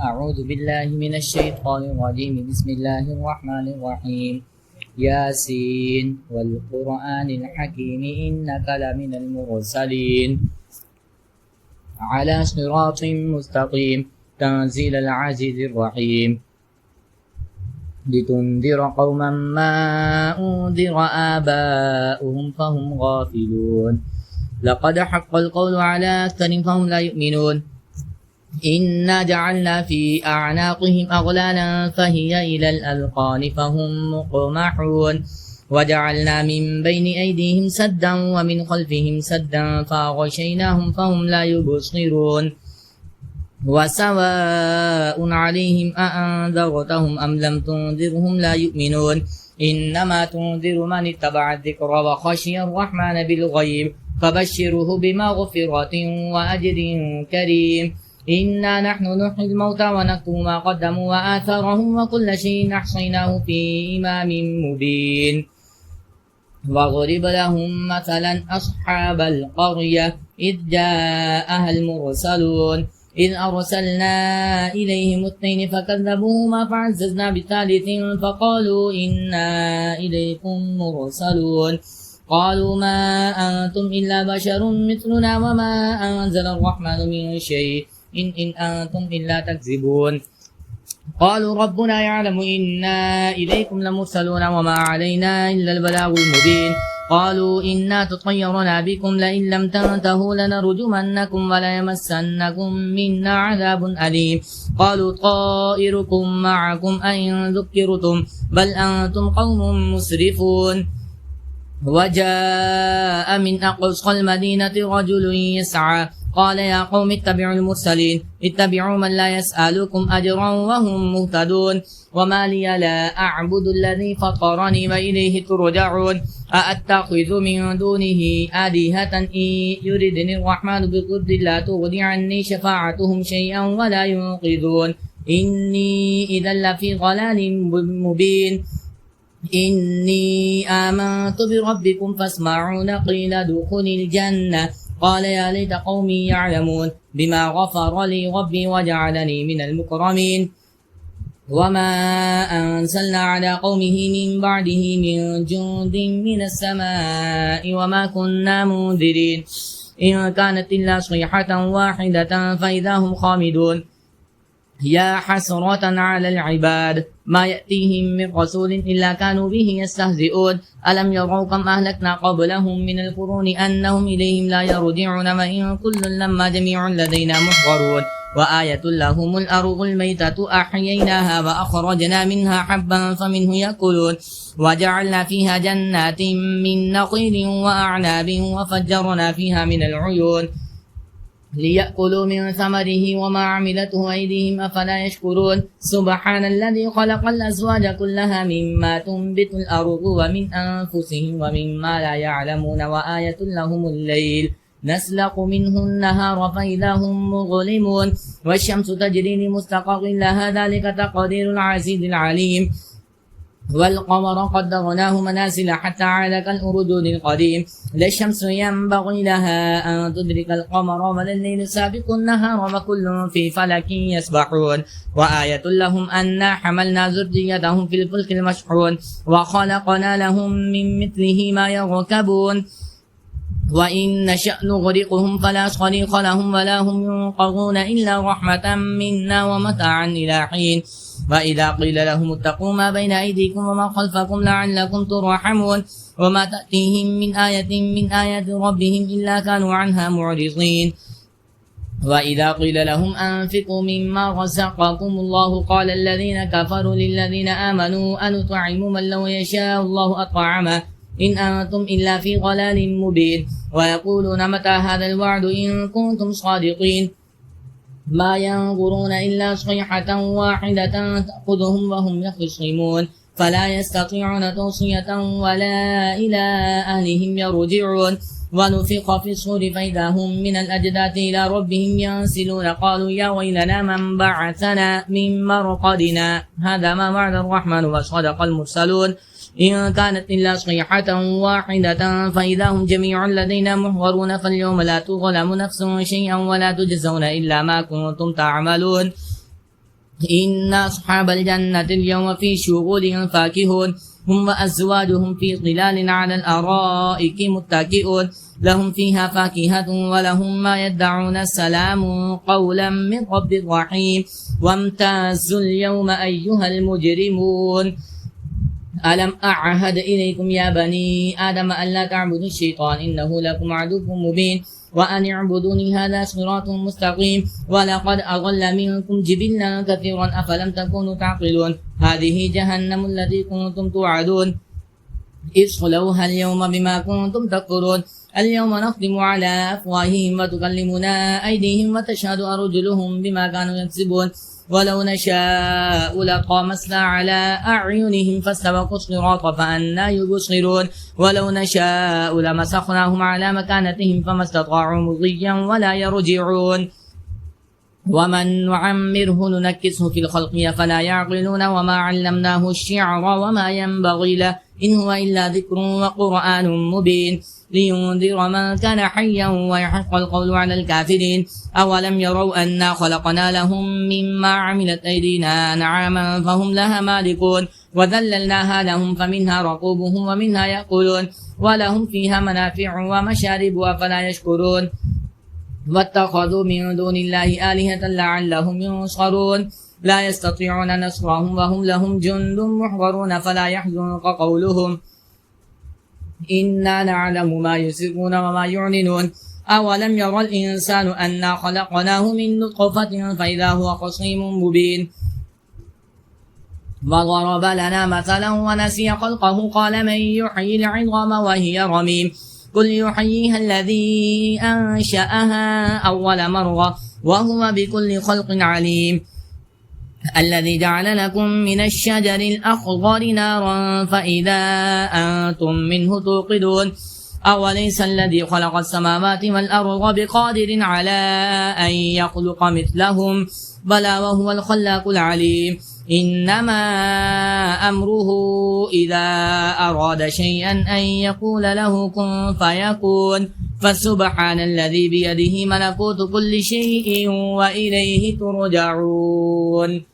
أعوذ بالله من الشيطان الرجيم بسم الله الرحمن الرحيم ياسين والقرآن الحكيم إنك لمن المرسلين على صراط مستقيم تنزيل العزيز الرحيم لتنذر قوما ما أنذر آباؤهم فهم غافلون لقد حق القول على أكثرهم فهم لا يؤمنون إنا جعلنا في أعناقهم أغلالا فهي إلى الأذقان فهم مقمحون وجعلنا من بين أيديهم سدا ومن خلفهم سدا فأغشيناهم فهم لا يبصرون وسواء عليهم أأنذرتهم أم لم تنذرهم لا يؤمنون إنما تنذر من اتبع الذكر وخشي الرحمن بالغيب فبشره بمغفرة وأجر كريم إنا نحن نحيي الموتى ونكتب ما قدموا وآثارهم وكل شيء أحصيناه في إمام مبين واضرب لهم مثلا أصحاب القرية إذ جاءها المرسلون إذ أرسلنا إليهم اثنين فكذبوهما فعززنا بثالث فقالوا إنا إليكم مرسلون قالوا ما أنتم إلا بشر مثلنا وما أنزل الرحمن من شيء إن أنتم إلا تكذبون قالوا ربنا يعلم إنا إليكم لمرسلون وما علينا إلا البلاغ المبين قالوا إنا تطيرنا بكم لئن لم تنتهوا لنرجمنكم وليمسنكم منا عذاب أليم قالوا طائركم معكم أئن ذكرتم بل أنتم قوم مسرفون وجاء من أقصى المدينة رجل يسعى قال يا قوم اتبعوا المرسلين اتبعوا من لا يسألكم أجرا وهم مهتدون وما لي لا أعبد الذي فطرني وإليه ترجعون أأتخذ من دونه آلهة إن يردني الرحمن بضر لا تغني عني شفاعتهم شيئا ولا ينقذون إني إذا لفي ضلال مبين إني آمنت بربكم فاسمعون قيل ادخلوا الجنة قال يا ليت قومي يعلمون بما غفر لي ربي وجعلني من المكرمين وما أنزلنا على قومه من بعده من جند من السماء وما كنا منذرين إن كانت إلا صيحة واحدة فإذا هم خامدون يا حسرة على العباد ما يأتيهم من رسول إلا كانوا به يستهزئون ألم يروا كم أهلكنا قبلهم من القرون أنهم إليهم لا يرجعون وإن كل لما جميع لدينا محضرون وآية لهم الأرض الميتة أحييناها وأخرجنا منها حبا فمنه يأكلون وجعلنا فيها جنات من نخيل وأعناب وفجرنا فيها من العيون ليأكلوا من ثمره وما عملته أيديهم أفلا يشكرون سبحان الذي خلق الأزواج كلها مما تنبت الأرض ومن أنفسهم ومما لا يعلمون وآية لهم الليل نسلق منه النهار فإذا هم مظلمون والشمس تجري لمستقر لها ذلك تقدير العزيز العليم والقمر قدرناه منازل حتى عاد كالأرجون القديم لا الشمس ينبغي لها أن تدرك القمر ولا الليل سابق النهار وكل في فلك يسبحون وآية لهم أنا حملنا ذريتهم في الفلك المشحون وخلقنا لهم من مثله ما يركبون وإن نشأ نغرقهم فلا صريخ لهم ولا هم ينقذون إلا رحمة منا ومتاعا إلى حين وإذا قيل لهم اتقوا ما بين أيديكم وما خلفكم لعلكم ترحمون وما تأتيهم من آية من آيات ربهم إلا كانوا عنها معرضين وإذا قيل لهم أنفقوا مما رزقكم الله قال الذين كفروا للذين آمنوا أنطعم من لو يشاء الله أطعمه إن أنتم إلا في ضلال مبين ويقولون متى هذا الوعد إن كنتم صادقين ما ينظرون إلا صيحة واحدة تأخذهم وهم يخصمون فلا يستطيعون توصية ولا إلى أهلهم يرجعون ونفخ في الصور فإذا هم من الأجداث إلى ربهم ينسلون قالوا يا ويلنا من بعثنا من مرقدنا هذا ما وعد الرحمن وصدق المرسلون إن كانت إلا صيحة واحدة فإذا هم جميع لدينا محضرون فاليوم لا تظلم نفس شيئا ولا تجزون إلا ما كنتم تعملون إن أصحاب الجنة اليوم في شغل فاكهون هم وأزواجهم في ظلال على الأرائك متكئون لهم فيها فاكهة ولهم ما يدعون السلام قولا من رب رحيم وامتازوا اليوم أيها المجرمون ألم أعهد إليكم يا بني آدم ألا تعبدوا الشيطان إنه لكم عدو مبين وأن اعبدوني هذا صراط مستقيم ولقد أضل منكم جبلا كثيرا أفلم تكونوا تعقلون هذه جهنم التي كنتم توعدون اصلوها اليوم بما كنتم تكفرون اليوم نختم على أفواههم وتكلمنا أيديهم وتشهد أرجلهم بما كانوا يكسبون ولو نشاء لطمسنا على أعينهم فاستبقوا الصراط فأنى يبصرون ولو نشاء لمسخناهم على مكانتهم فما استطاعوا مضيا ولا يرجعون ومن نعمره ننكسه في الخلق فلا يعقلون وما علمناه الشعر وما ينبغي له إن هو إلا ذكر وقرآن مبين لينذر من كان حيا ويحق القول على الكافرين أولم يروا أنا خلقنا لهم مما عملت أيدينا نعاما فهم لها مالكون وذللناها لهم فمنها ركوبهم ومنها يأكلون ولهم فيها منافع ومشارب أفلا يشكرون واتخذوا من دون الله آلهة لعلهم ينصرون لا يستطيعون نصرهم وهم لهم جند محضرون فلا يحزنك قولهم إنا نعلم ما يسرون وما يعلنون أولم يرى الإنسان أنا خلقناه من نطفة فإذا هو خصيم مبين وضرب لنا مثلا ونسي خلقه قال من يحيي العظام وهي رميم قل يحييها الذي أنشأها أول مرة وهو بكل خلق عليم الذي جعل لكم من الشجر الأخضر نارا فإذا أنتم منه توقدون أوليس الذي خلق السماوات والأرض بقادر على أن يخلق مثلهم بلى وهو الخلاق العليم إنما أمره إذا أراد شيئا أن يقول له كن فيكون فسبحان الذي بيده ملكوت كل شيء وإليه ترجعون